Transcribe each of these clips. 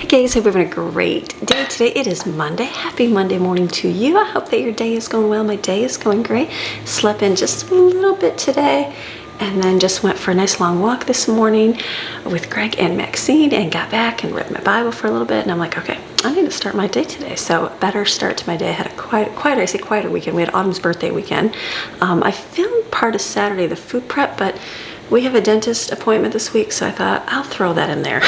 Hey guys, hope you're having a great day today. It is Monday. Happy Monday morning to you. I hope that your day is going well. My day is going great. Slept in just a little bit today and then just went for a nice long walk this morning with Greg and Maxine and got back and read my Bible for a little bit. And I'm like, okay, I need to start my day today. So better start to my day. I had a quieter weekend. We had Autumn's birthday weekend. I filmed part of Saturday, the food prep, but we have a dentist appointment this week, so I thought I'll throw that in there.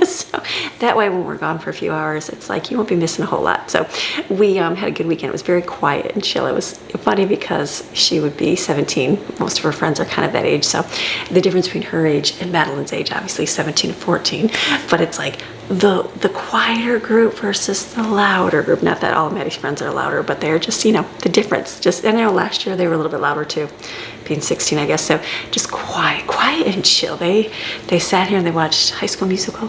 So that way when we're gone for a few hours, it's like you won't be missing a whole lot. So we had a good weekend. It was very quiet and chill. It was funny because she would be 17. Most of her friends are kind of that age. So the difference between her age and Madeline's age, obviously 17 and 14, but it's like the quieter group versus the louder group. Not that all of Maddie's friends are louder, but they're just, you know, the difference. Just, I know last year they were a little bit louder too, being 16, I guess. So just quiet and chill. They sat here and they watched High School Musical.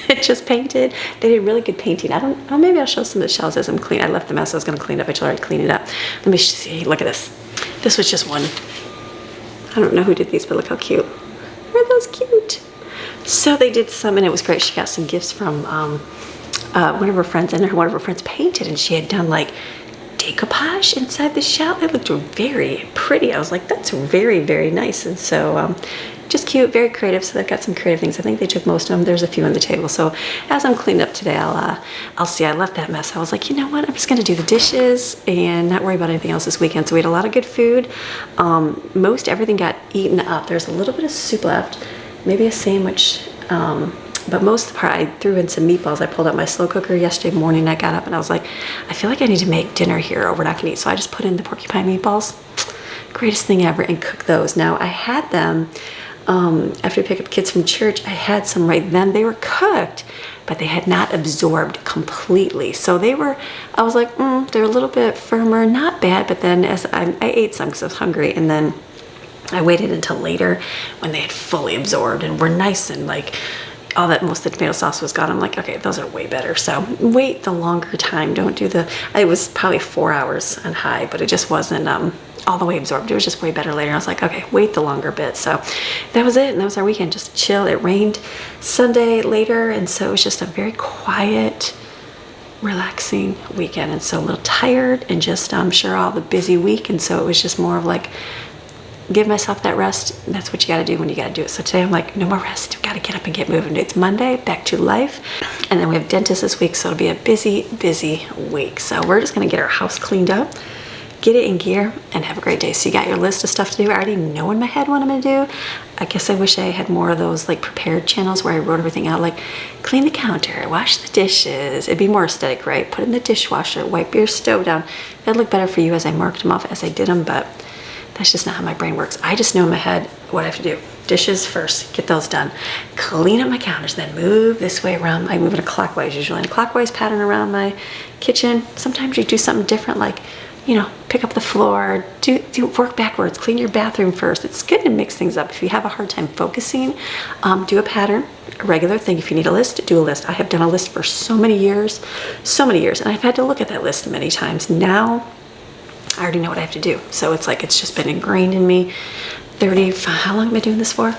It just painted. They did really good painting. I don't know, maybe I'll show some of the shelves as I'm cleaning. I left the mess I was going to clean up. I already cleaned it up. Let me see. Look at this. This was just one. I don't know who did these, but look how cute. Aren't those cute? So they did some, and it was great. She got some gifts from one of her friends, and one of her friends painted, and she had done like decoupage inside the shell. It looked very pretty. I was like, that's very, very nice. And so just cute, very creative. So they've got some creative things. I think they took most of them. There's a few on the table. So as I'm cleaning up today, I'll see. I left that mess. I was like, you know what? I'm just gonna do the dishes and not worry about anything else this weekend. So we had a lot of good food. Most everything got eaten up. There's a little bit of soup left, maybe a sandwich. But most of the part, I threw in some meatballs. I pulled out my slow cooker yesterday morning. I got up and I was like, I feel like I need to make dinner here or we're not gonna eat. So I just put in the porcupine meatballs. Greatest thing ever, and cook those. Now I had them after we pick up kids from church. I had some right then. They were cooked, but they had not absorbed completely. So they were, I was like, they're a little bit firmer, not bad. But then as I ate some because I was hungry, and then I waited until later when they had fully absorbed and were nice and like all that, most of the tomato sauce was gone. I'm like, okay, those are way better. So wait the longer time. Don't do it was probably 4 hours on high, but it just wasn't all the way absorbed. It was just way better later. I was like, okay, wait the longer bit. So that was it. And that was our weekend, just chill. It rained Sunday later. And so it was just a very quiet, relaxing weekend. And so a little tired and just, I'm sure, all the busy week. And so it was just more of like, give myself that rest. That's what you got to do when you got to do it. So today I'm like, no more rest. We've got to get up and get moving. It's Monday, back to life. And then we have dentist this week. So it'll be a busy week. So we're just going to get our house cleaned up, get it in gear, and have a great day. So you got your list of stuff to do. I already know in my head what I'm going to do. I guess I wish I had more of those like prepared channels where I wrote everything out, like clean the counter, wash the dishes. It'd be more aesthetic, right? Put in the dishwasher, wipe your stove down. That'd look better for you as I marked them off as I did them, but that's just not how my brain works. I just know in my head what I have to do. Dishes first, get those done. Clean up my counters, then move this way around. I move in a clockwise usually, in a clockwise pattern around my kitchen. Sometimes you do something different, like, you know, pick up the floor, do work backwards, clean your bathroom first. It's good to mix things up. If you have a hard time focusing, do a pattern, a regular thing. If you need a list, do a list. I have done a list for so many years, and I've had to look at that list many times. Now, I already know what I have to do. So it's like, it's just been ingrained in me. How long have I been doing this for?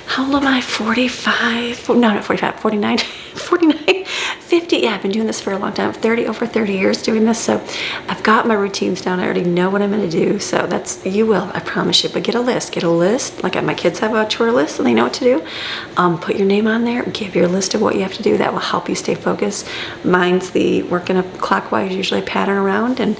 How old am I? 45? No, not 45, 49, 49, 50. Yeah, I've been doing this for a long time. Over 30 years doing this. So I've got my routines down. I already know what I'm going to do. So you will, I promise you. But get a list. Like my kids have a chore list, so they know what to do. Put your name on there. Give your list of what you have to do. That will help you stay focused. Mine's the working a clockwise, usually pattern around, and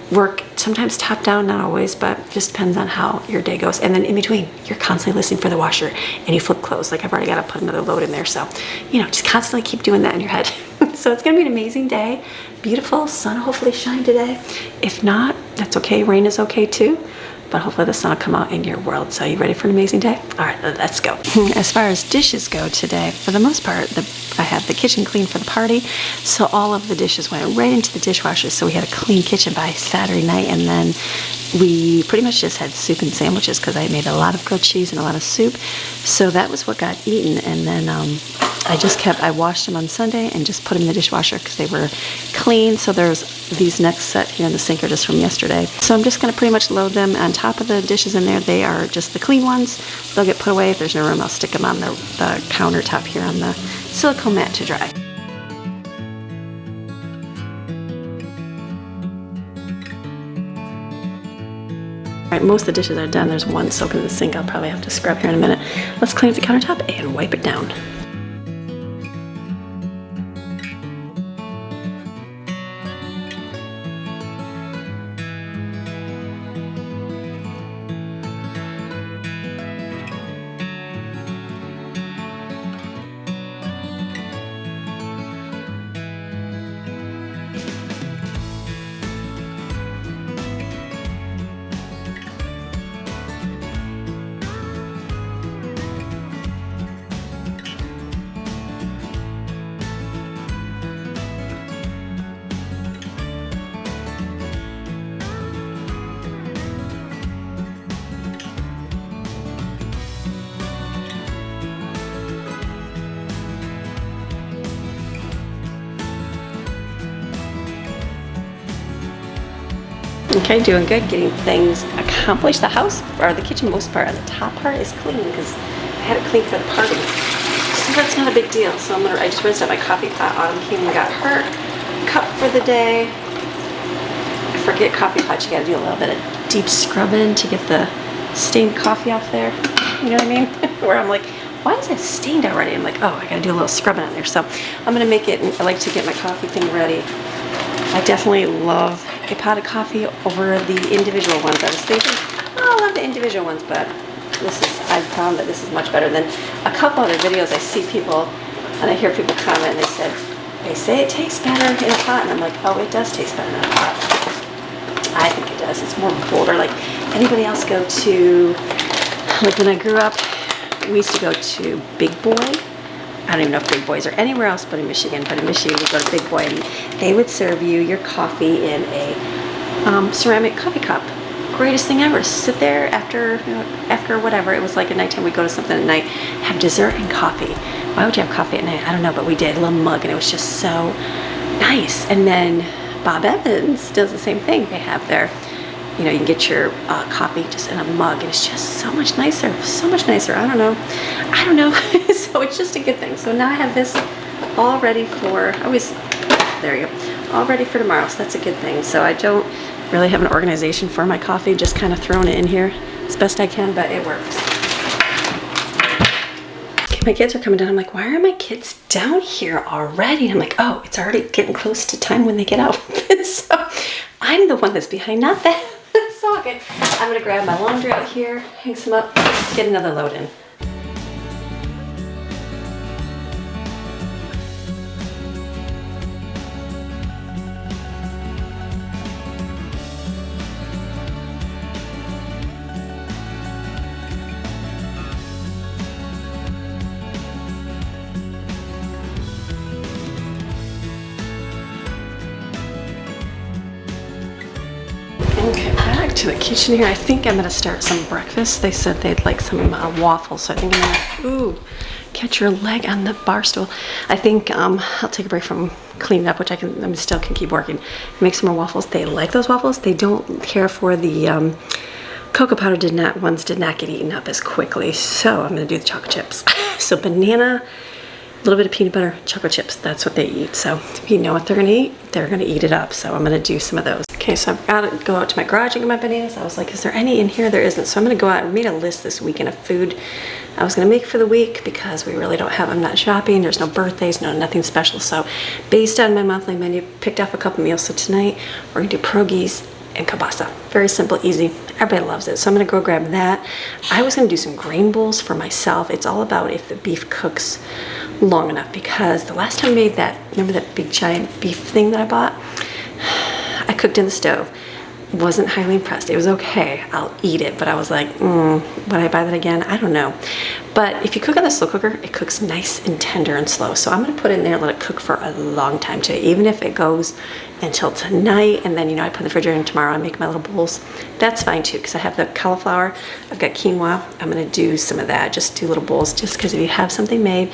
work sometimes top down, not always, but just depends on how your day goes. And then in between, you're constantly listening for the washer and you flip clothes. Like I've already got to put another load in there. So, you know, just constantly keep doing that in your head. So it's going to be an amazing day. Beautiful. Sun hopefully shine today. If not, that's okay. Rain is okay too. But hopefully the sun will come out in your world. So you ready for an amazing day? All right, let's go. As far as dishes go today, for the most part, I have the kitchen clean for the party. So all of the dishes went right into the dishwasher. So we had a clean kitchen by Saturday night. And then we pretty much just had soup and sandwiches because I made a lot of grilled cheese and a lot of soup. So that was what got eaten. And then I washed them on Sunday and just put them in the dishwasher because they were clean. So there's these next set here in the sink are just from yesterday. So I'm just going to pretty much load them on top of the dishes in there. They are just the clean ones. They'll get put away. If there's no room, I'll stick them on the countertop here on the silicone mat to dry. All right, most of the dishes are done. There's one soaking in the sink I'll probably have to scrub here in a minute. Let's clean up the countertop and wipe it down. Okay, doing good, getting things accomplished. The house, or the kitchen most part, the top part is clean because I had it clean for the party. So that's not a big deal. So I just rinsed out my coffee pot. Autumn came and got her cup for the day. I forget coffee pot, you gotta do a little bit of deep scrubbing to get the stained coffee off there. You know what I mean? Where I'm like, why is it stained already? I'm like, oh, I gotta do a little scrubbing on there. So I'm gonna make it, I like to get my coffee thing ready. I definitely love a pot of coffee over the individual ones. I was thinking, oh, I love the individual ones, but I found that this is much better than a couple other videos. I see people, and I hear people comment, and they say it tastes better in a pot, and I'm like, oh, it does taste better in a pot. I think it does. It's more bolder. Like, anybody else go to, like when I grew up, we used to go to Big Boy. I don't even know if Big Boys are anywhere else but in Michigan. But in Michigan, we go to Big Boy, and they would serve you your coffee in a ceramic coffee cup. Greatest thing ever. Sit there after whatever. It was like a nighttime. We'd go to something at night, have dessert and coffee. Why would you have coffee at night? I don't know, but we did. A little mug, and it was just so nice. And then Bob Evans does the same thing. They have their, you can get your coffee just in a mug, and it's just so much nicer. So much nicer. I don't know. So it's just a good thing. So now I have this all ready for, there you go, all ready for tomorrow. So that's a good thing. So I don't really have an organization for my coffee, just kind of throwing it in here as best I can, but it works. Okay, my kids are coming down. I'm like, why are my kids down here already? And I'm like, oh, it's already getting close to time when they get out. So I'm the one that's behind, not that. It's all good. I'm gonna grab my laundry out here, hang some up, get another load in. Okay, back to the kitchen here. I think I'm gonna start some breakfast. They said they'd like some waffles, so I think I'm gonna, catch your leg on the bar stool. I think I'll take a break from cleaning up, which I still can keep working. Make some more waffles. They like those waffles. They don't care for the cocoa powder. Ones did not get eaten up as quickly, so I'm gonna do the chocolate chips. So banana, a little bit of peanut butter, chocolate chips. That's what they eat. So if you know what they're gonna eat it up. So I'm gonna do some of those. Okay, so I've got to go out to my garage and get my bananas. I was like, is there any in here? There isn't. So I'm gonna go out. I made a list this weekend of food I was gonna make for the week because we really don't have, I'm not shopping. There's no birthdays, nothing special. So based on my monthly menu, picked off a couple meals. So tonight we're gonna do pierogies and kielbasa. Very simple, easy. Everybody loves it. So I'm gonna go grab that. I was gonna do some grain bowls for myself. It's all about if the beef cooks long enough, because the last time I made that, remember that big giant beef thing that I bought? I cooked in the stove. Wasn't highly impressed. It was okay. I'll eat it, but I was like, would I buy that again? I don't know. But if you cook on the slow cooker, it cooks nice and tender and slow. So I'm gonna put it in there and let it cook for a long time too. Even if it goes until tonight, and then I put in the refrigerator and tomorrow I make my little bowls, that's fine too, because I have the cauliflower, I've got quinoa. I'm gonna do some of that, just do little bowls, just because if you have something made,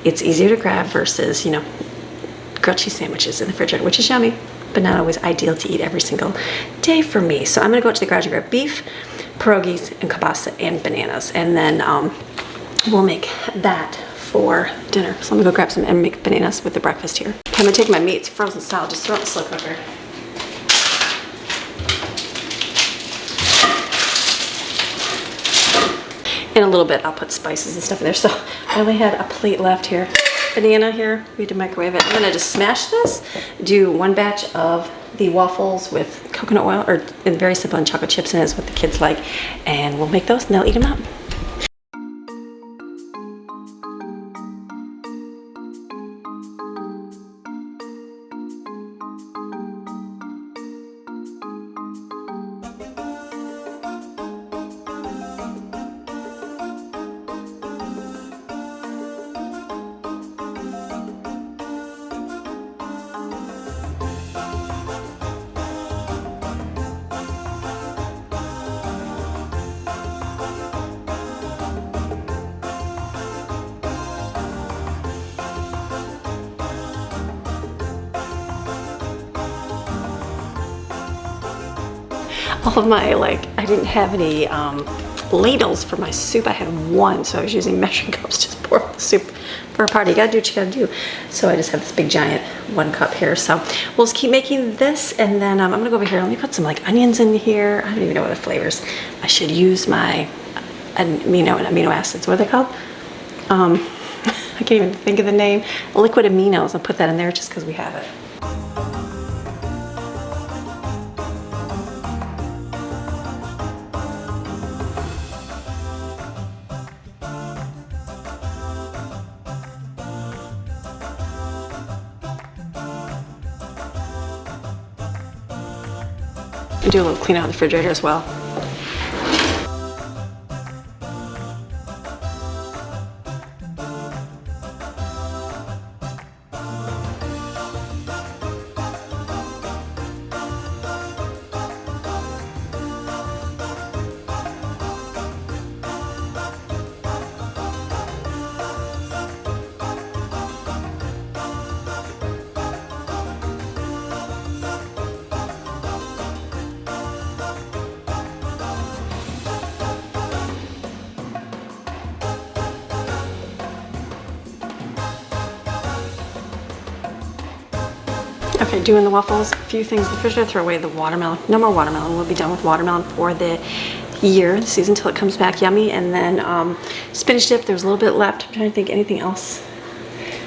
it's easier to grab versus, grilled cheese sandwiches in the refrigerator, which is yummy, but not always ideal to eat every single day for me. So I'm gonna go out to the garage and grab beef, pierogies, and kielbasa, and bananas, and then we'll make that for dinner. So I'm gonna go grab some and make bananas with the breakfast here. Okay, I'm gonna take my meats, frozen salad, just throw it in the slow cooker. In a little bit, I'll put spices and stuff in there. So I only had a plate left here. Banana here, we had to microwave it. I'm gonna just smash this, do one batch of the waffles with coconut oil, or very simple, and chocolate chips in it is what the kids like. And we'll make those and they'll eat them up. All of my, I didn't have any ladles for my soup. I had one, so I was using measuring cups to pour the soup for a party. You gotta do what you gotta do. So I just have this big giant 1 cup here. So we'll just keep making this, and then I'm gonna go over here. Let me put some onions in here. I don't even know what the flavors. I should use my amino acids. What are they called? I can't even think of the name. Liquid aminos. I'll put that in there just because we have it. And do a little clean out of the refrigerator as well. Okay, doing the waffles, a few things in the refrigerator, throw away the watermelon. No more watermelon, we'll be done with watermelon for the year, the season till it comes back, yummy. And then spinach dip, there's a little bit left. I'm trying to think anything else.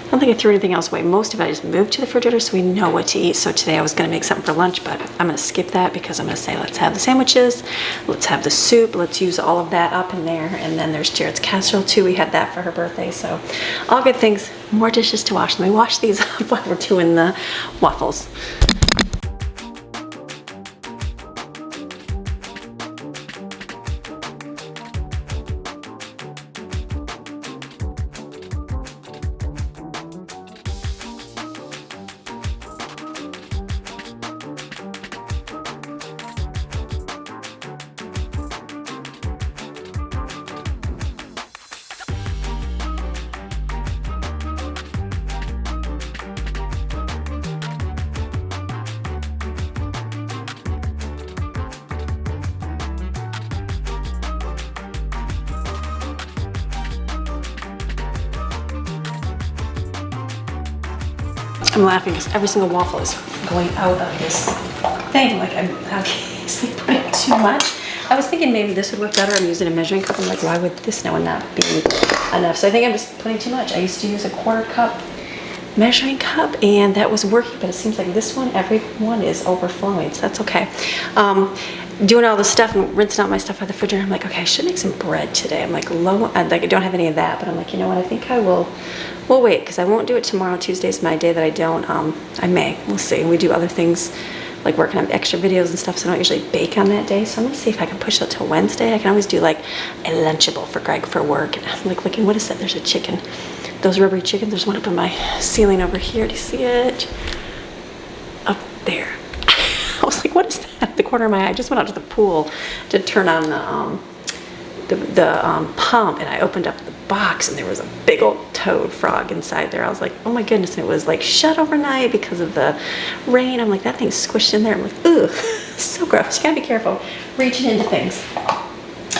I don't think I threw anything else away. Most of it I just moved to the refrigerator so we know what to eat. So today I was gonna make something for lunch, but I'm gonna skip that because I'm gonna say let's have the sandwiches, let's have the soup, let's use all of that up in there. And then there's Jared's casserole too. We had that for her birthday. So all good things, more dishes to wash. Let me wash these up while we're doing the waffles. I'm laughing because every single waffle is going out of this thing. Like I'm obviously putting too much. I was thinking maybe this would work better. I'm using a measuring cup. I'm like, why would this now not be enough? So I think I'm just putting too much. I used to use a 1/4 cup measuring cup and that was working, but it seems like this one, every one is overflowing, so that's okay. Doing all this stuff and rinsing out my stuff out of the refrigerator, I'm like, okay, I should make some bread today. I'm like I don't have any of that, but I'm like, you know what, I think I will, we'll wait, because I won't do it tomorrow. Tuesday's my day that I don't, I may, we'll see. We do other things, like working on extra videos and stuff, so I don't usually bake on that day, so I'm gonna see if I can push it till Wednesday. I can always do like a Lunchable for Greg for work, and I'm like looking, what is that? There's a chicken. Those rubbery chickens, there's one up on my ceiling over here. Do you see it? Up there. I was like, what is that? The corner of my eye. I just went out to the pool to turn on the pump, and I opened up the box and there was a big old toad frog inside there. I was like, oh my goodness, and it was like shut overnight because of the rain. I'm like, that thing's squished in there. I'm like, ugh, so gross. You gotta be careful reaching into things.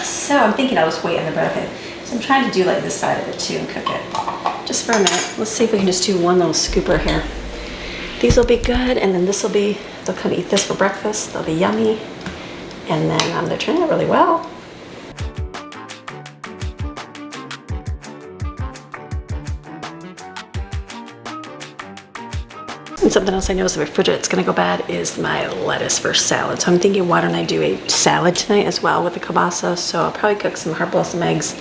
So I'm thinking I'll just wait on the bread. Okay. So I'm trying to do like this side of it too and cook it just for a minute. Let's see if we can just do one little scooper here. These will be good, and then this will be, they'll come eat this for breakfast. They'll be yummy, and then they're turning out really well. And something else I noticed in the refrigerator that's gonna go bad is my lettuce for salad. So I'm thinking, why don't I do a salad tonight as well with the kielbasa? So I'll probably cook some hard blossom eggs.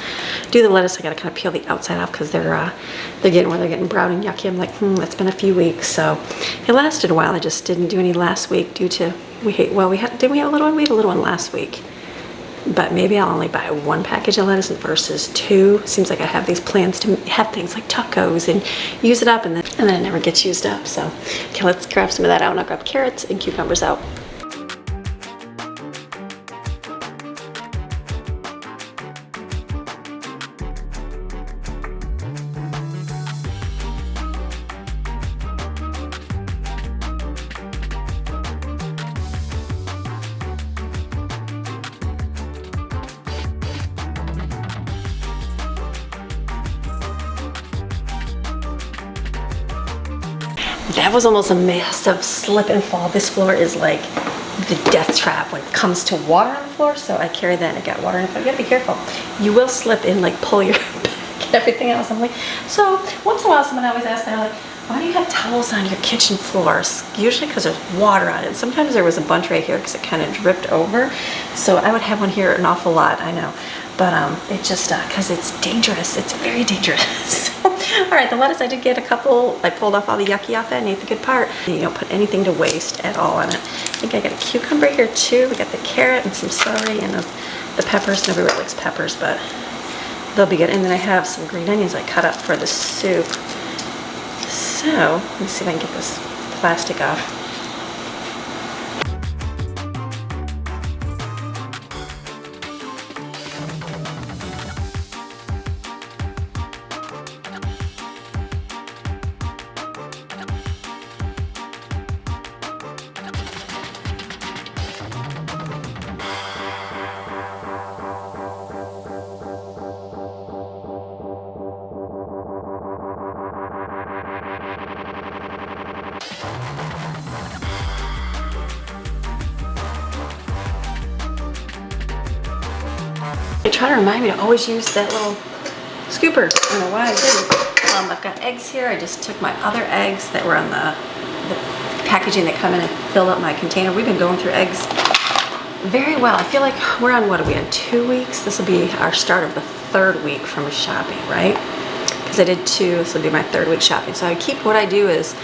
Do the lettuce, I gotta kind of peel the outside off because they're getting brown and yucky. I'm like, it's been a few weeks. So it lasted a while. I just didn't do any last week due to, didn't we have a little one? We had a little one last week. But maybe I'll only buy 1 package of lettuce versus 2. Seems like I have these plans to have things like tacos and use it up, and then it never gets used up. So, okay, let's grab some of that out, and I'll grab carrots and cucumbers out. That was almost a massive slip and fall. This floor is like the death trap when it comes to water on the floor. So I carry that and I got water in the floor. You gotta be careful. You will slip and like pull your back and everything else. I'm like, so once in a while someone always asks, they're like, why do you have towels on your kitchen floors? Usually because there's water on it. Sometimes there was a bunch right here because it kind of dripped over. So I would have one here an awful lot, I know. But it just, because it's dangerous. It's very dangerous. All right, the lettuce, I did get a couple. I pulled off all the yucky off it and ate the good part. You don't put anything to waste at all on it. I think I got a cucumber here too. We got the carrot and some celery and the peppers. Nobody really likes peppers, but they'll be good. And then I have some green onions I cut up for the soup. So, let me see if I can get this plastic off. They try to remind me to always use that little scooper. I don't know why I didn't. I've got eggs here. I just took my other eggs that were on the packaging that come in and filled up my container. We've been going through eggs very well. I feel like we're on, what are we on, 2 weeks? This will be our start of the 3rd week from shopping, right? Because I did 2, this will be my 3rd week shopping. So I keep, what I do is,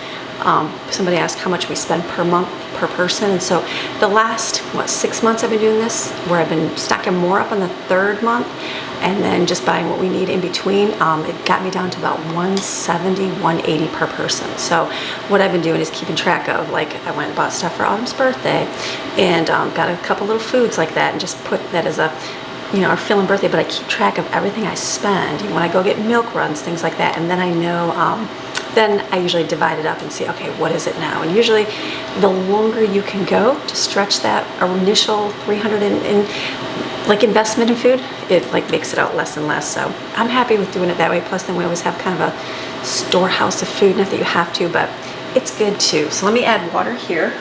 somebody asked how much we spend per month per person, and so the last 6 months I've been doing this, where I've been stocking more up on the 3rd month and then just buying what we need in between. It got me down to about $170, $180 per person. So what I've been doing is keeping track of, like, I went and bought stuff for Autumn's birthday and got a couple little foods like that and just put that as a, our fill-in birthday, but I keep track of everything I spend when I go get milk runs, things like that, and then I know. Then I usually divide it up and see, okay, what is it now? And usually the longer you can go to stretch that initial $300 in like investment in food, it like makes it out less and less. So I'm happy with doing it that way. Plus then we always have kind of a storehouse of food, not that you have to, but it's good too. So let me add water here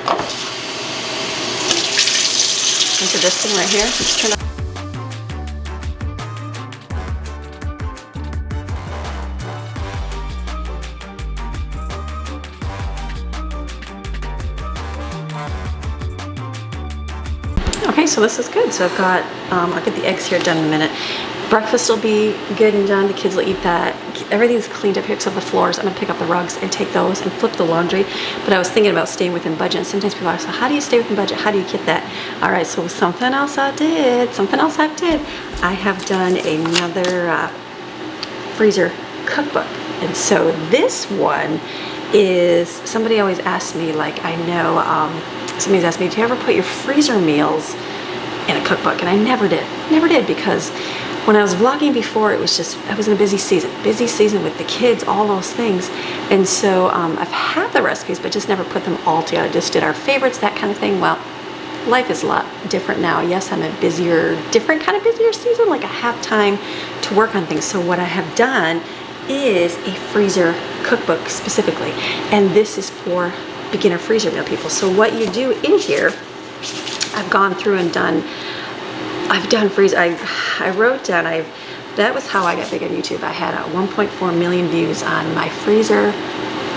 into this thing right here. Just turn on. Okay, so this is good. So I've got, I'll get the eggs here done in a minute. Breakfast will be good and done. The kids will eat that. Everything's cleaned up here except the floors. I'm gonna pick up the rugs and take those and flip the laundry. But I was thinking about staying within budget. And sometimes people ask, so how do you stay within budget? How do you get that? All right, so something else I did. I have done another freezer cookbook. And so this one is, somebody always asks me, like, I know, somebody's asked me, do you ever put your freezer meals in a cookbook? And I never did, because when I was vlogging before, it was just, I was in a busy season with the kids, all those things. And so I've had the recipes, but just never put them all together. Just did our favorites, that kind of thing. Well, life is a lot different now. Yes, I'm a different kind of busier season. Like I have time to work on things. So what I have done is a freezer cookbook specifically. And this is for beginner freezer meal people. So what you do in here, I've gone through and I've done freeze. I wrote down, that was how I got big on YouTube. I had 1.4 million views on my freezer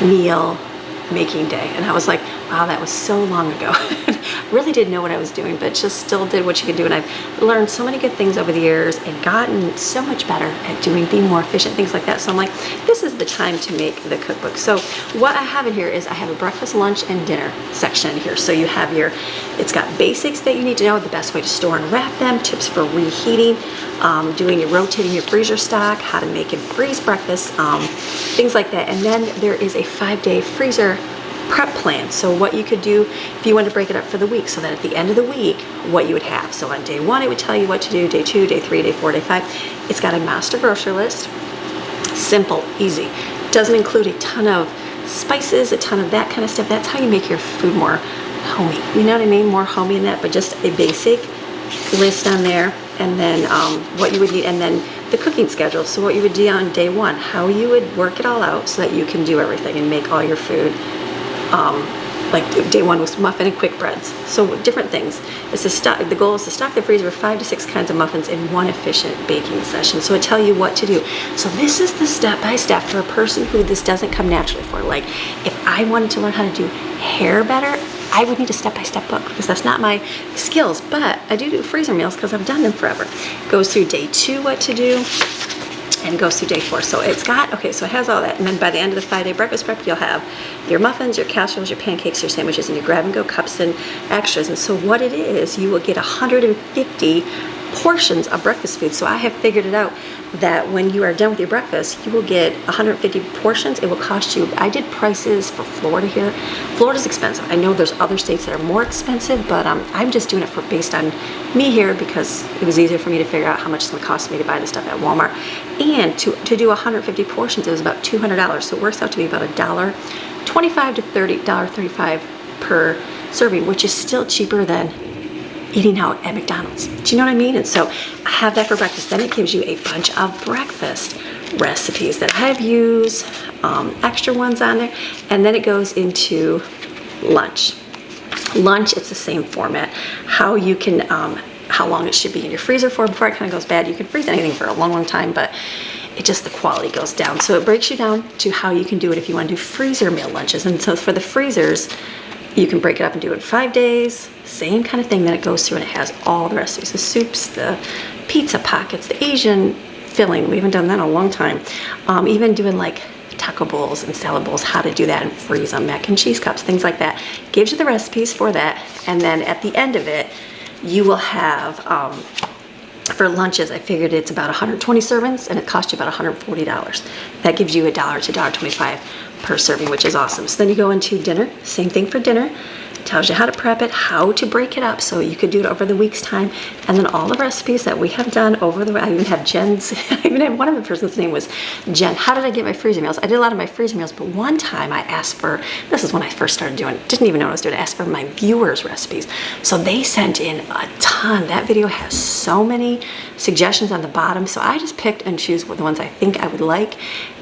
meal making day. And I was like, wow, that was so long ago. Really didn't know what I was doing, but just still did what you could do. And I've learned so many good things over the years and gotten so much better at being more efficient, things like that. So I'm like, this is the time to make the cookbook. So what I have in here is I have a breakfast, lunch, and dinner section in here. So you have it's got basics that you need to know, the best way to store and wrap them, tips for reheating, rotating your freezer stock, how to make and freeze breakfast, things like that. And then there is a 5-day freezer prep plan. So what you could do if you wanted to break it up for the week, so that at the end of the week, what you would have. So on day 1, it would tell you what to do, day 2, day 3, day 4, day 5. It's got a master grocery list. Simple, easy. Doesn't include a ton of spices, a ton of that kind of stuff. That's how you make your food more homey. You know what I mean? More homey than that, but just a basic list on there. And then what you would need, and then the cooking schedule. So what you would do on day 1, how you would work it all out so that you can do everything and make all your food. Like day 1 was muffin and quick breads. So different things. The goal is to stock the freezer with 5 to 6 kinds of muffins in one efficient baking session. So it tell you what to do. So this is the step-by-step for a person who this doesn't come naturally for. Like if I wanted to learn how to do hair better, I would need a step-by-step book because that's not my skills. But I do freezer meals because I've done them forever. Goes through day 2 what to do, and goes through day 4. So it's got, okay, so it has all that. And then by the end of the 5-day breakfast prep, you'll have your muffins, your casseroles, your pancakes, your sandwiches, and your grab-and-go cups and extras. And so what it is, you will get 150 portions of breakfast food. So I have figured it out that when you are done with your breakfast, you will get 150 portions. It will cost you, I did prices for Florida here. Florida's expensive. I know there's other states that are more expensive, but I'm just doing it based on me here because it was easier for me to figure out how much it's going to cost me to buy the stuff at Walmart. And to do 150 portions, it was about $200. So it works out to be about $1.25 to $30.35 per serving, which is still cheaper than eating out at McDonald's. Do you know what I mean? And so I have that for breakfast. Then it gives you a bunch of breakfast recipes that I've used, extra ones on there. And then it goes into lunch. Lunch, it's the same format. How you can, how long it should be in your freezer for before it kind of goes bad. You can freeze anything for a long, long time, but the quality goes down. So it breaks you down to how you can do it if you want to do freezer meal lunches. And so for the freezers, you can break it up and do it in 5 days, same kind of thing. Then it goes through and it has all the recipes, the soups, the pizza pockets, the Asian filling. We haven't done that in a long time. Even doing like taco bowls and salad bowls, how to do that and freeze them, mac and cheese cups, things like that. Gives you the recipes for that. And then at the end of it, you will have, for lunches, I figured it's about 120 servings and it costs you about $140. That gives you $1 to $1.25 per serving, which is awesome. So then you go into dinner, same thing for dinner. Tells you how to prep it, how to break it up, so you could do it over the week's time, and then all the recipes that we have done over I even have Jen's, I even had one of the person's name was Jen. How did I get my freezer meals? I did a lot of my freezer meals, but one time I asked for, this is when I first started doing it, didn't even know what I was doing, I asked for my viewers' recipes. So they sent in a ton. That video has so many suggestions on the bottom, so I just picked and choose the ones I think I would like.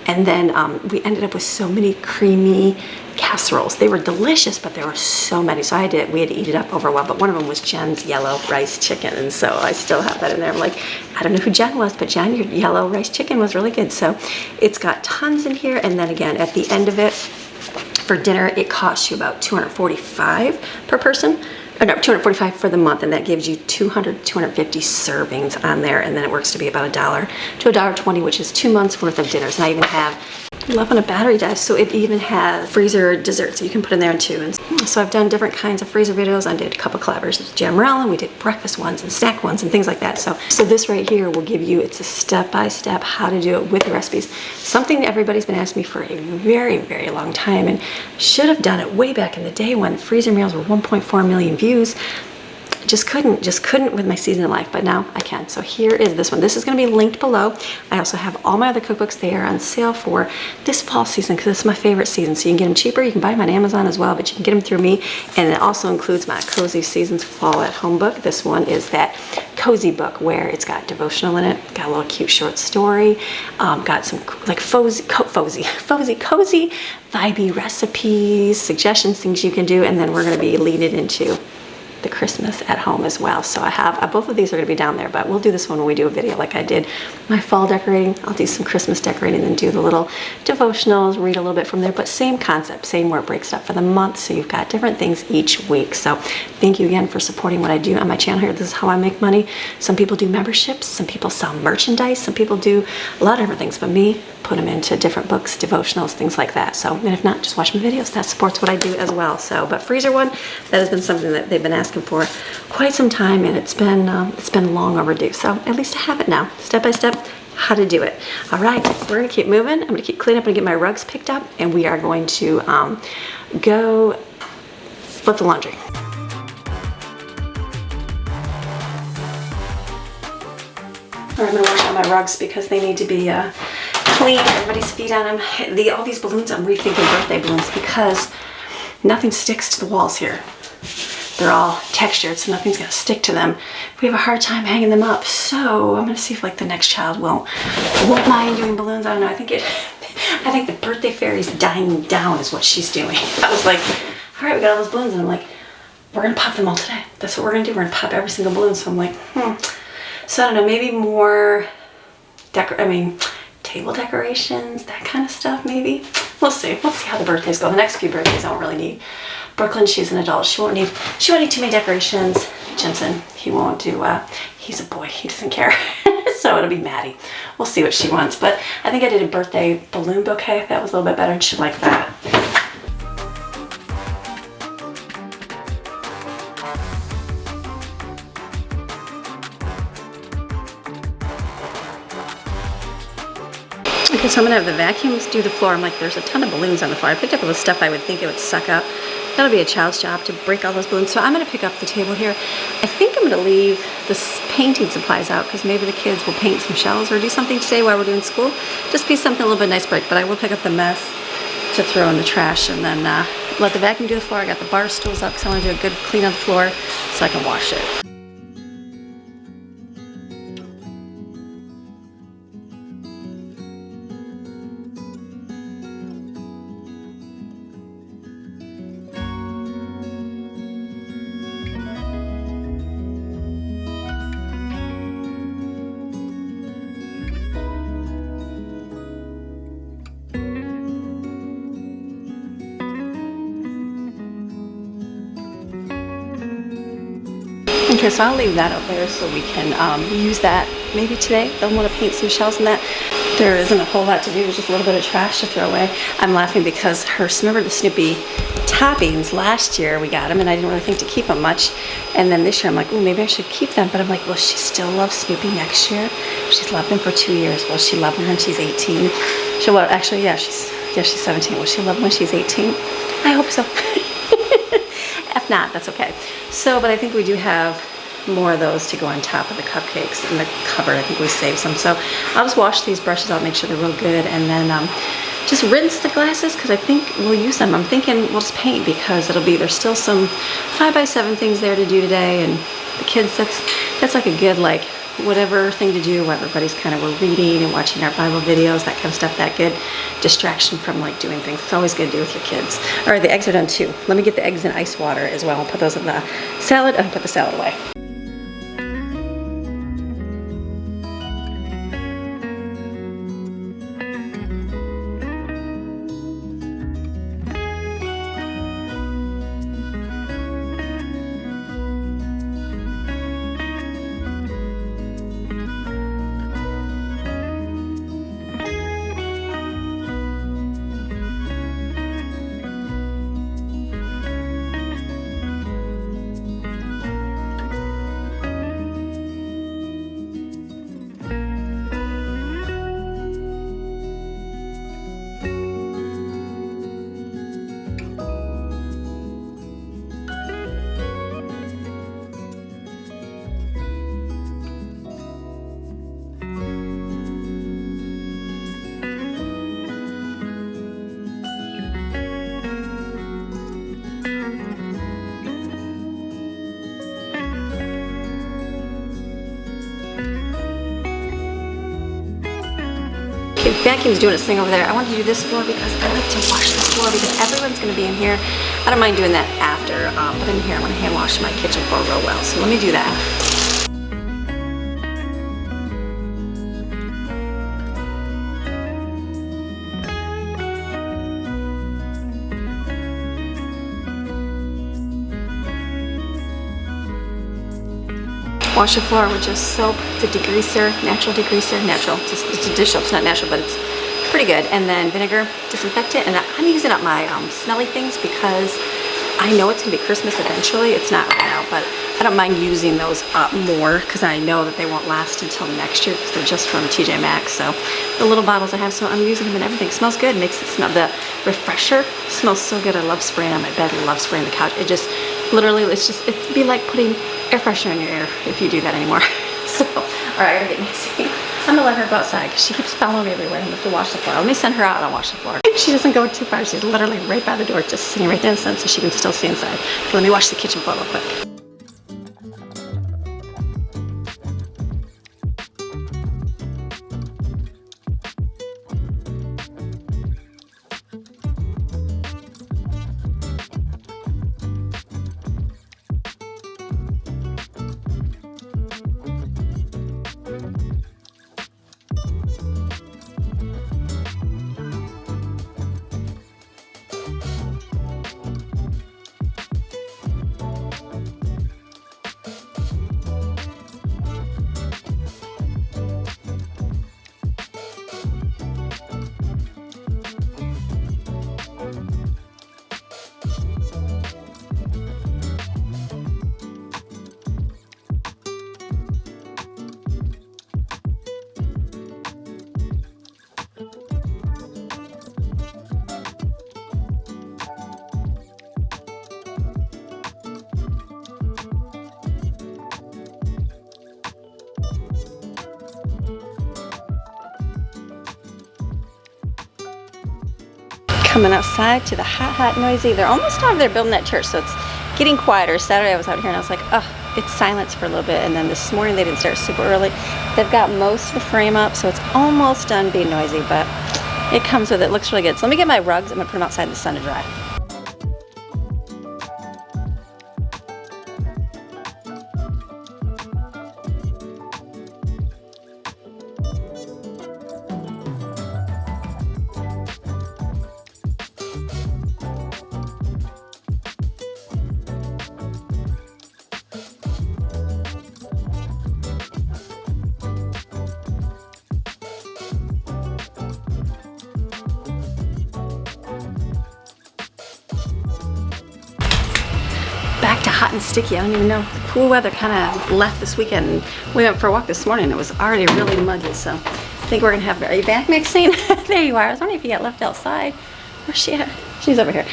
And then we ended up with so many creamy casseroles. They were delicious, but there were so many. So we had to eat it up over a while. But one of them was Jen's yellow rice chicken. And so I still have that in there. I'm like, I don't know who Jen was, but Jen, your yellow rice chicken was really good. So it's got tons in here. And then again, at the end of it, for dinner, it costs you about $245 per person. No, $245 for the month, and that gives you 250 servings on there, and then it works to be about $1 to $1.20, which is 2 months worth of dinners. And I even have, I love when a battery dies, so it even has freezer desserts you can put in there too. And so I've done different kinds of freezer videos. I did a couple collaborations with Jamrell, and we did breakfast ones and snack ones and things like that. So this right here will give you, it's a step-by-step how to do it with the recipes. Something that everybody's been asking me for a very, very long time, and should have done it way back in the day when freezer meals were 1.4 million views. Just couldn't with my season of life, but now I can. So here is this one. This is going to be linked below. I also have all my other cookbooks. They are on sale for this fall season because it's my favorite season. So you can get them cheaper. You can buy them on Amazon as well, but you can get them through me. And it also includes my Cozy Seasons Fall at Home book. This one is that cozy book where it's got devotional in it, got a little cute short story, got some like cozy, vibey recipes, suggestions, things you can do, and then we're going to be leading into the Christmas at home as well. So I have, both of these are gonna be down there, but we'll do this one when we do a video like I did my fall decorating. I'll do some Christmas decorating and do the little devotionals, read a little bit from there, but same concept, same where it breaks up for the month. So you've got different things each week. So thank you again for supporting what I do on my channel here. This is how I make money. Some people do memberships, some people sell merchandise, some people do a lot of different things, but me, put them into different books, devotionals, things like that. So, and if not, just watch my videos. That supports what I do as well. So, but freezer one, that has been something that they've been asking for quite some time, and it's been long overdue. So at least I have it now, step by step, how to do it. All right, we're gonna keep moving. I'm gonna keep cleaning up and get my rugs picked up, and we are going to go flip the laundry. I'm gonna wash out my rugs because they need to be clean. Everybody's feet on them. All these balloons, I'm rethinking birthday balloons because nothing sticks to the walls here. They're all textured, so nothing's gonna stick to them. We have a hard time hanging them up. So I'm gonna see if like the next child won't mind doing balloons. I don't know. I think the birthday fairy's dying down is what she's doing. I was like, all right, we got all those balloons, and I'm like, we're gonna pop them all today. That's what we're gonna do. We're gonna pop every single balloon. So I'm like, So I don't know, maybe more table decorations, that kind of stuff, maybe. We'll see. We'll see how the birthdays go. The next few birthdays I won't really need. Brooklyn, she's an adult. She won't need too many decorations. Jensen, he won't do, he's a boy. He doesn't care. So it'll be Maddie. We'll see what she wants. But I think I did a birthday balloon bouquet. That was a little bit better, and she'd like that. Okay, so I'm gonna have the vacuums do the floor. I'm like, there's a ton of balloons on the floor. I picked up all the stuff I would think it would suck up. That'll be a child's job to break all those balloons. So I'm gonna pick up the table here. I think I'm gonna leave the painting supplies out because maybe the kids will paint some shells or do something today while we're doing school. Just be something a little bit nice break, but I will pick up the mess to throw in the trash and then let the vacuum do the floor. I got the bar stools up because I wanna do a good clean on the floor so I can wash it. Okay, so I'll leave that up there so we can use that maybe today. They'll want to paint some shells in that. There isn't a whole lot to do, there's just a little bit of trash to throw away. I'm laughing because remember the Snoopy toppings last year we got them and I didn't really think to keep them much. And then this year I'm like, oh, maybe I should keep them. But I'm like, will she still love Snoopy next year? She's loved him for 2 years. Will she love him when she's 18? Actually, yeah, she's 17. Will she love him when she's 18? I hope so. If not, that's okay. So, but I think we do have more of those to go on top of the cupcakes in the cupboard. I think we saved some. So I'll just wash these brushes out, make sure they're real good, and then just rinse the glasses because I think we'll use them. I'm thinking we'll just paint because there's still some 5x7 things there to do today, and the kids, that's like a good whatever thing to do while everybody's we're reading and watching our Bible videos, that kind of stuff, that good distraction from doing things. It's always good to do with your kids. All right, the eggs are done too. Let me get the eggs in ice water as well. I'll put those in the salad and put the salad away. vacuum's doing its thing over there. I wanted to do this floor because I like to wash this floor because everyone's going to be in here. I don't mind doing that after, but in here I want to hand wash my kitchen floor real well. So let me do that. Wash the floor with just soap. It's a degreaser, natural degreaser, natural. It's a dish soap, it's not natural, but it's pretty good. And then vinegar, disinfectant, and I'm using up my smelly things because I know it's gonna be Christmas eventually. It's not right now, but I don't mind using those up more because I know that they won't last until next year because they're just from TJ Maxx. So the little bottles I have, so I'm using them and everything. It smells good, makes it smell, the refresher smells so good. I love spraying on my bed, I love spraying the couch. It just, literally, it'd be like putting air freshener in your ear if you do that anymore. So, all right, I gotta get Maxine. I'm gonna let her go outside because she keeps following me everywhere. I'm gonna have to wash the floor. Let me send her out and I'll wash the floor. She doesn't go too far. She's literally right by the door, just sitting right there in the sun so she can still see inside. But let me wash the kitchen floor real quick. Coming outside to the hot, noisy. They're almost out of there building that church, so it's getting quieter. Saturday I was out here and I was like, oh, it's silence for a little bit. And then this morning they didn't start super early. They've got most of the frame up, so it's almost done being noisy, but it comes with it. It looks really good. So let me get my rugs. I'm gonna put them outside in the sun to dry. Back to hot and sticky. I don't even know. The cool weather kind of left this weekend. We went for a walk this morning. It was already really muggy, so I think we're gonna have. Are you back, Maxine? There you are. I was wondering if you got left outside. Where's she at? She's over here.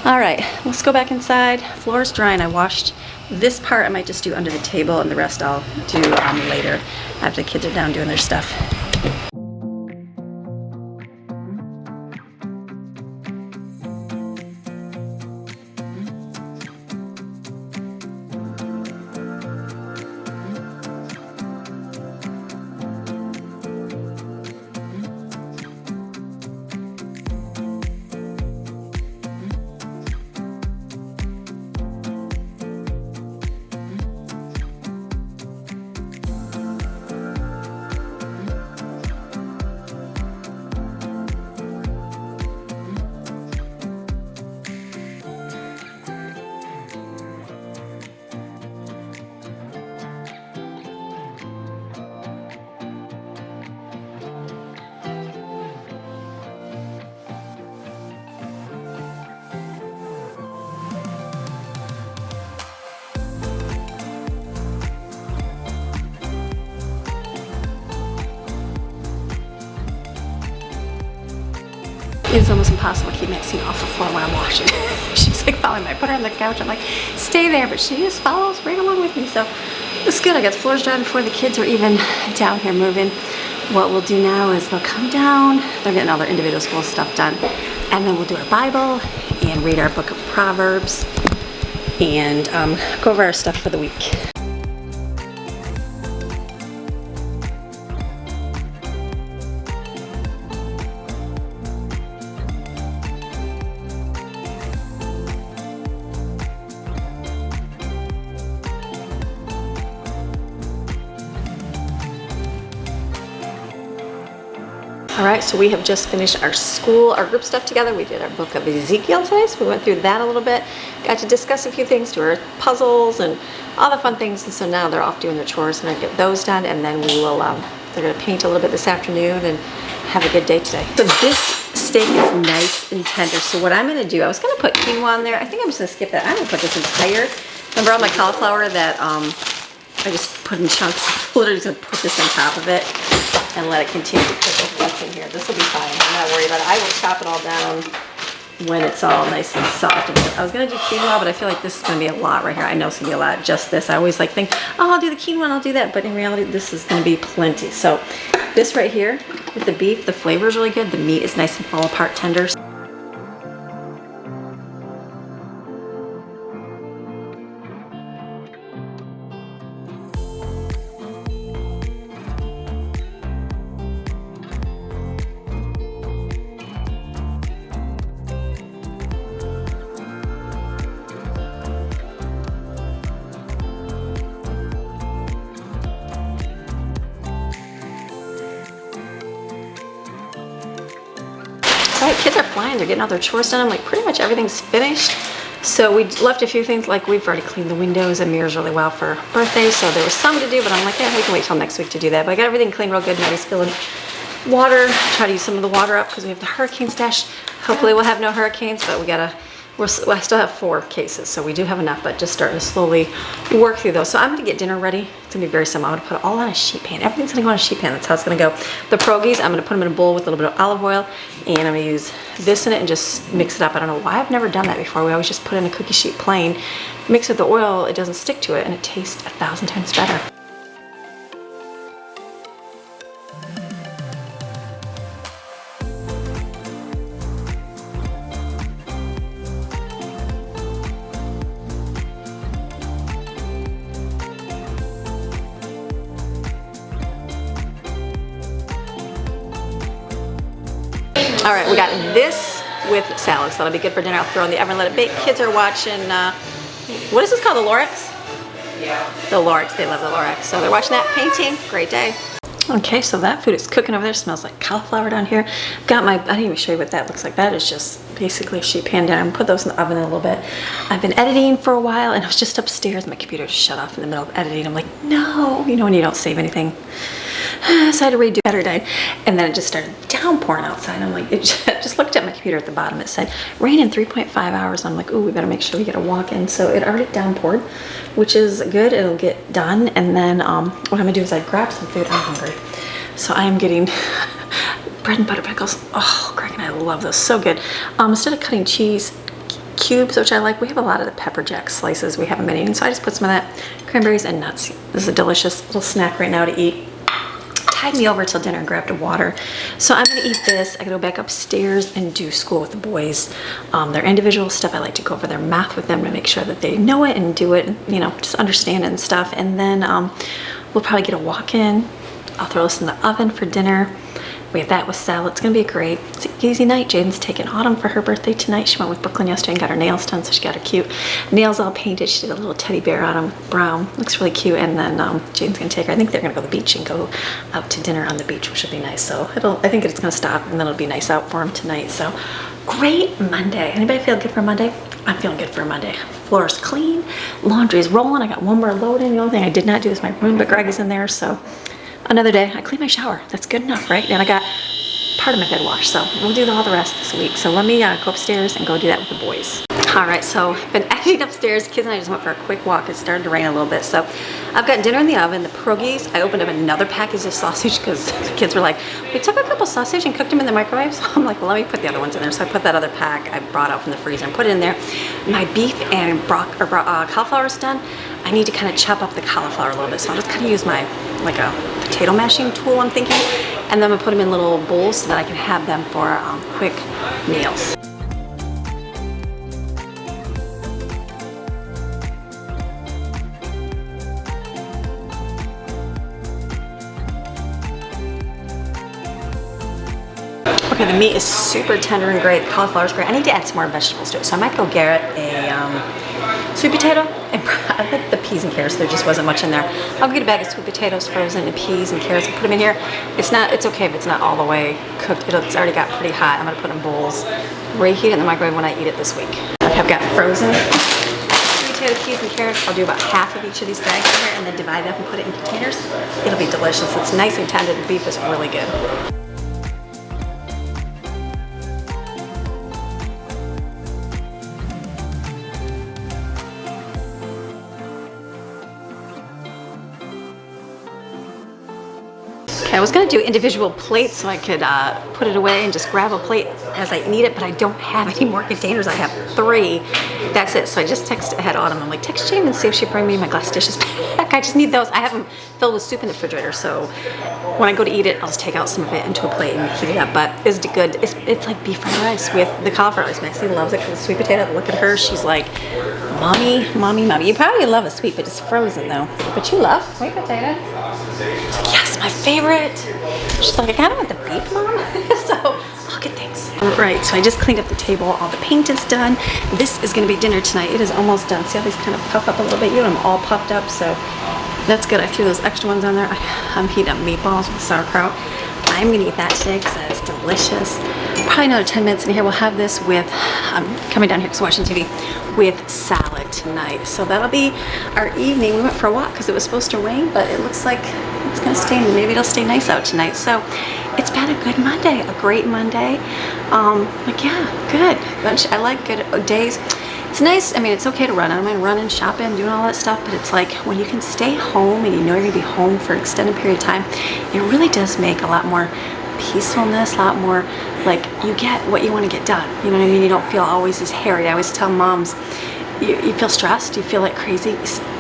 All right, let's go back inside. Floor's drying. I washed this part. I might just do under the table, and the rest I'll do later after the kids are down doing their stuff. It's almost impossible to keep Maxine off the floor when I'm washing. She's like following me. I put her on the couch. I'm like, stay there, but she just follows right along with me. So it's good. I got the floors dry before the kids are even down here moving. What we'll do now is they'll come down. They're getting all their individual school stuff done. And then we'll do our Bible and read our book of Proverbs and go over our stuff for the week. All right, so we have just finished our group stuff together. We did our book of Ezekiel today, so we went through that a little bit. Got to discuss a few things, do our puzzles and all the fun things. And so now they're off doing their chores, and I get those done, and then we will, they're gonna paint a little bit this afternoon and have a good day today. So this steak is nice and tender. So what I'm gonna do, I was gonna put quinoa on there. I think I'm just gonna skip that. I'm gonna put this entire, remember all my cauliflower that I just put in chunks? I'm literally just gonna put this on top of it and let it continue to cook with what's in here. This will be fine. I'm not worried about it. I will chop it all down when it's all nice and soft. And I was gonna do quinoa, but I feel like this is gonna be a lot right here. I know it's gonna be a lot, just this. I always like think, oh, I'll do the quinoa and I'll do that. But in reality, this is gonna be plenty. So this right here with the beef, the flavor is really good. The meat is nice and fall apart tender. All right, kids are flying. They're getting all their chores done. I'm like, pretty much everything's finished. So we left a few things, like we've already cleaned the windows and mirrors really well for birthday. So there was some to do, but I'm like, yeah, we can wait till next week to do that. But I got everything cleaned real good. Now he's filling water. Try to use some of the water up because we have the hurricane stash. Hopefully we'll have no hurricanes, but I still have 4 cases, so we do have enough, but just starting to slowly work through those. So I'm gonna get dinner ready. It's gonna be very simple. I'm gonna put it all on a sheet pan. Everything's gonna go on a sheet pan. That's how it's gonna go. The pierogies, I'm gonna put them in a bowl with a little bit of olive oil, and I'm gonna use this in it and just mix it up. I don't know why I've never done that before. We always just put in a cookie sheet plain, mix with the oil, it doesn't stick to it, and it tastes 1,000 times better. All right, we got this with salad, so that'll be good for dinner. I'll throw in the oven, let it bake. Kids are watching, what is this called, the Lorax? Yeah. The Lorax, they love the Lorax. So they're watching that, painting, great day. Okay, so that food is cooking over there. Smells like cauliflower down here. Got my, I didn't even show you what that looks like. That is just basically a sheet pan down. I'm gonna put those in the oven in a little bit. I've been editing for a while, and I was just upstairs. My computer just shut off in the middle of editing. I'm like, no, you know when you don't save anything. So I had to redo Saturday, and then it just started downpouring outside. I'm like, just looked at my computer at the bottom. It said rain in 3.5 hours. I'm like, ooh, we better make sure we get a walk in. So it already downpoured, which is good. It'll get done, and then what I'm gonna do is I grab some food. I'm hungry, so I am getting bread and butter pickles. Oh, Greg and I love those, so good. Instead of cutting cheese cubes, which I like, we have a lot of the pepper jack slices we haven't been eating, so I just put some of that, cranberries and nuts. This is a delicious little snack right now to eat. Tied me over till dinner and grabbed a water. So I'm gonna eat this. I gotta go back upstairs and do school with the boys. Their individual stuff, I like to go over their math with them to make sure that they know it and do it, and, you know, just understand it and stuff. And then we'll probably get a walk in. I'll throw this in the oven for dinner. We have that with salad. It's gonna be great. It's an easy night. Jaden's taking Autumn for her birthday tonight. She went with Brooklyn yesterday and got her nails done, so she got her cute nails all painted. She did a little teddy bear on them, brown. Looks really cute. And then Jaden's gonna take her. I think they're gonna go to the beach and go out to dinner on the beach, which will be nice. So I think it's gonna stop, and then it'll be nice out for them tonight. So great Monday. Anybody feel good for Monday? I'm feeling good for a Monday. Floor is clean, laundry is rolling. I got one more load in. The only thing I did not do is my room, but Greg is in there, so another day. I cleaned my shower. That's good enough, right? And I got part of my bed wash, so we'll do all the rest this week. So let me go upstairs and go do that with the boys. All right, so I've been editing upstairs. Kids and I just went for a quick walk. It started to rain a little bit, so I've got dinner in the oven. The pierogies, I opened up another package of sausage because the kids were like, we took a couple sausage and cooked them in the microwave. So I'm like, well, let me put the other ones in there. So I put that other pack I brought out from the freezer and put it in there. My beef and cauliflower is done. I need to kind of chop up the cauliflower a little bit, so I'll just kind of use my, like a potato mashing tool, I'm thinking, and then I'm gonna put them in little bowls so that I can have them for quick meals. Okay, the meat is super tender and great. The cauliflower is great. I need to add some more vegetables to it, so I might go get a sweet potato, and I like the peas and carrots. There just wasn't much in there. I'll get a bag of sweet potatoes frozen and peas and carrots and put them in here. It's okay if it's not all the way cooked. It's already got pretty hot. I'm gonna put in bowls, reheat it in the microwave when I eat it this week. I've got frozen sweet potato, peas and carrots. I'll do about half of each of these bags in here and then divide it up and put it in containers. It'll be delicious. It's nice and tender. The beef is really good. I was gonna do individual plates so I could put it away and just grab a plate as I need it, but I don't have any more containers. I have 3. That's it. So I just texted ahead Autumn. I'm like, text Jane and see if she'd bring me my glass dishes back. I just need those. I have them filled with soup in the refrigerator, so when I go to eat it, I'll just take out some of it into a plate and heat it up. But it's good. It's like beef fried rice with the cauliflower rice. Maxie loves it because the sweet potato. Look at her. She's like, mommy, mommy, mommy. You probably love a sweet, but it's frozen though. But you love sweet potato. Yes, my favorite. She's like, I kind of want the beef, Mom. So I'll get things. All right, so I just cleaned up the table. All the paint is done. This is going to be dinner tonight. It is almost done. See how these kind of puff up a little bit? You know, I'm all puffed up, so that's good. I threw those extra ones on there. I'm heating up meatballs with sauerkraut. I'm going to eat that today because that is delicious. Probably another 10 minutes in here. We'll have this with, I'm coming down here because I'm watching TV, with salad tonight. So that'll be our evening. We went for a walk because it was supposed to rain, but it looks like it's going to stay, maybe it'll stay nice out tonight. So it's been a good Monday, a great Monday. Like, yeah, good. I like good days. It's nice. I mean, it's okay to run. I don't mind running, shopping, doing all that stuff, but it's like when you can stay home and you know you're gonna be home for an extended period of time, it really does make a lot more peacefulness, a lot more like you get what you want to get done. You know what I mean? You don't feel always as hairy. I always tell moms, you feel stressed, you feel like crazy,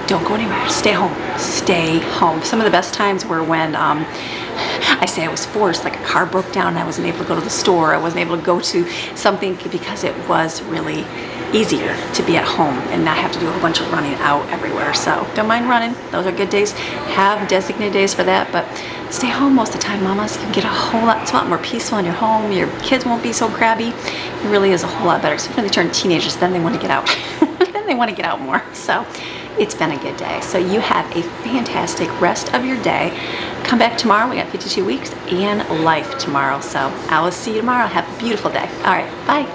don't go anywhere. Stay home. Stay home. Some of the best times were when I say I was forced, like a car broke down and I wasn't able to go to the store. I wasn't able to go to something because it was really easier to be at home and not have to do a whole bunch of running out everywhere. So don't mind running. Those are good days. Have designated days for that, but stay home most of the time, mamas. You can get a whole lot, it's a lot more peaceful in your home. Your kids won't be so crabby. It really is a whole lot better. Especially when they turn teenagers, then they want to get out. Then they want to get out more. So it's been a good day. So you have a fantastic rest of your day. Come back tomorrow. We got 52 weeks and life tomorrow. So I will see you tomorrow. Have a beautiful day. All right. Bye.